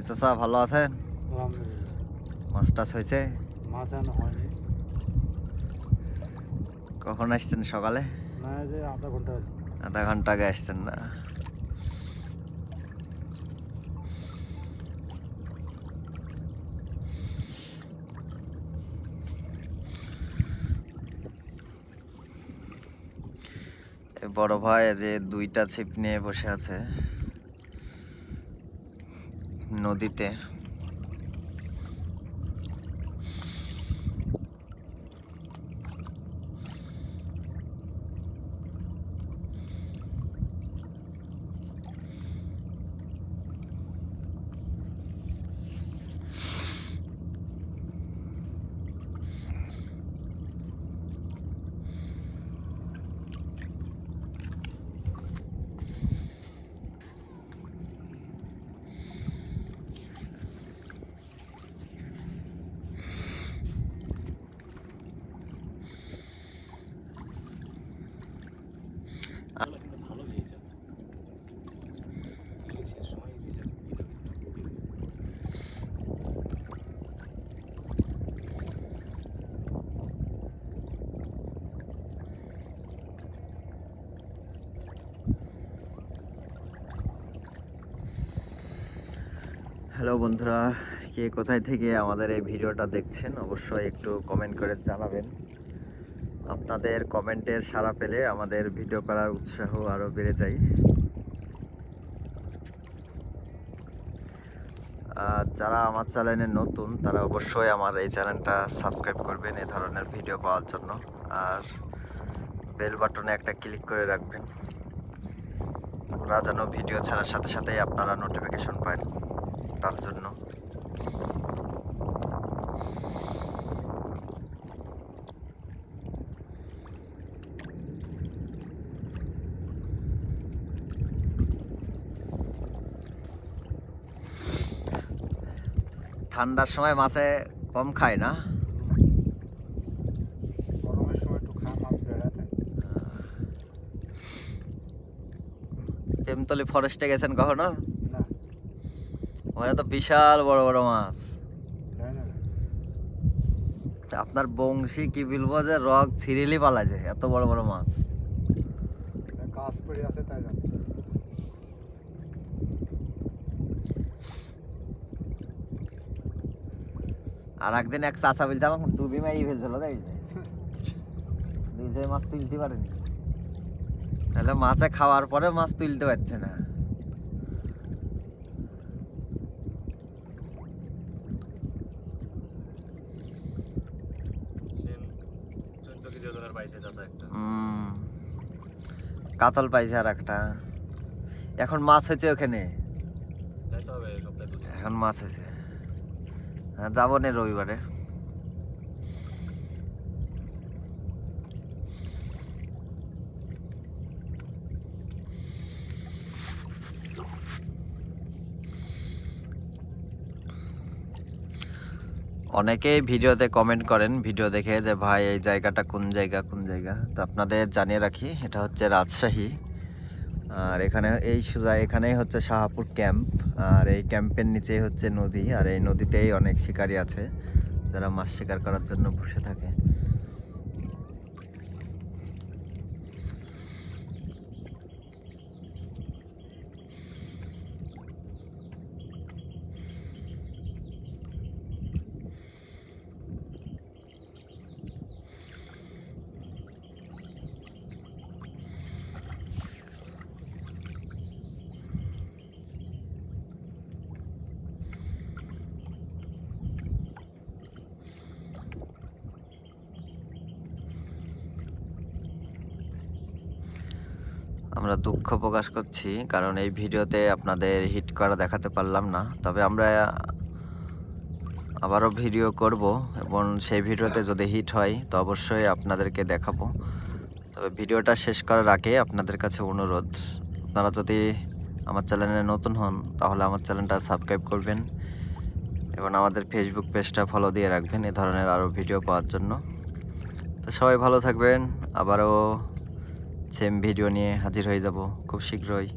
চাচা ভালো আছেন? আলহামদুলিল্লাহ। মাছ টাছ হয়েছে? মাছ এখনো হয়নি। কখন আসছেন? সকালে? না, এই যে আধা ঘন্টা হলো। আধা ঘন্টা আগে আসছেন না? এই বড় ভাই যে দুইটা ছিপ নিয়ে বসে আছে নদীতে। হ্যালো বন্ধুরা, কে কোথায় থেকে আমাদের এই ভিডিওটা দেখছেন অবশ্যই একটু কমেন্ট করে জানাবেন। আপনাদের কমেন্টের সাড়া পেলে আমাদের ভিডিও করার উৎসাহ আরও বেড়ে যায়। আর যারা আমার চ্যানেলে নতুন তারা অবশ্যই আমার এই চ্যানেলটা সাবস্ক্রাইব করবেন এই ধরনের ভিডিও পাওয়ার জন্য, আর বেল বাটনে একটা ক্লিক করে রাখবেন, আমরা যেন ভিডিও ছাড়ার সাথে সাথেই আপনারা নোটিফিকেশন পান তার জন্য। ঠান্ডার সময় মাছে কম খায় না? গরমের সময় একটু খায়, মাছ বেড়াতে। প্রেমতলী ফরেস্টে গেছেন কখনো? না, ওখানে তো বিশাল বড় বড় মাছ। যাই না। আপনার বংশী কি বলবো যে রগ ছিঁড়িলি পালা যায়, এত বড় বড় মাছ। গাছ পড়ে আছে তাই জানি। আর একদিন এক চাচা বলতে আমাকে ডুবি মারিয়ে ফেলছিল, তাই দুই মাছ তুলতে পারেনি, তাহলে মাছে খাওয়ার পরে মাছ তুলতে পারছে না। কাতল পাইছে আর একটা। এখন মাছ হয়েছে ওখানে, এখন মাছ হয়েছে। হ্যাঁ, যাবো না রবিবারে। অনেকেই ভিডিওতে কমেন্ট করেন ভিডিও দেখে যে ভাই এই জায়গাটা কোন জায়গা কোন জায়গা, তো আপনাদের জানিয়ে রাখি এটা হচ্ছে রাজশাহী। আর এখানে এই সোজা এখানেই হচ্ছে শাহাপুর ক্যাম্প, আর এই ক্যাম্পের নিচেই হচ্ছে নদী, আর এই নদীতেই অনেক শিকারী আছে যারা মাছ শিকার করার জন্য বসে থাকে। আমরা দুঃখ প্রকাশ করছি কারণ এই ভিডিওতে আপনাদের হিট করা দেখাতে পারলাম না, তবে আমরা আবারও ভিডিও করব এবং সেই ভিডিওতে যদি হিট হয় তো অবশ্যই আপনাদেরকে দেখাবো। তবে ভিডিওটা শেষ করার আগে আপনাদের কাছে অনুরোধ, আপনারা যদি আমার চ্যানেলে নতুন হন তাহলে আমার চ্যানেলটা সাবস্ক্রাইব করবেন এবং আমাদের ফেসবুক পেজটা ফলো দিয়ে রাখবেন এ ধরনের আরও ভিডিও পাওয়ার জন্য। তো সবাই ভালো থাকবেন, আবারও সেম ভিডিও নিয়ে হাজির হয়ে যাব খুব শীঘ্রই।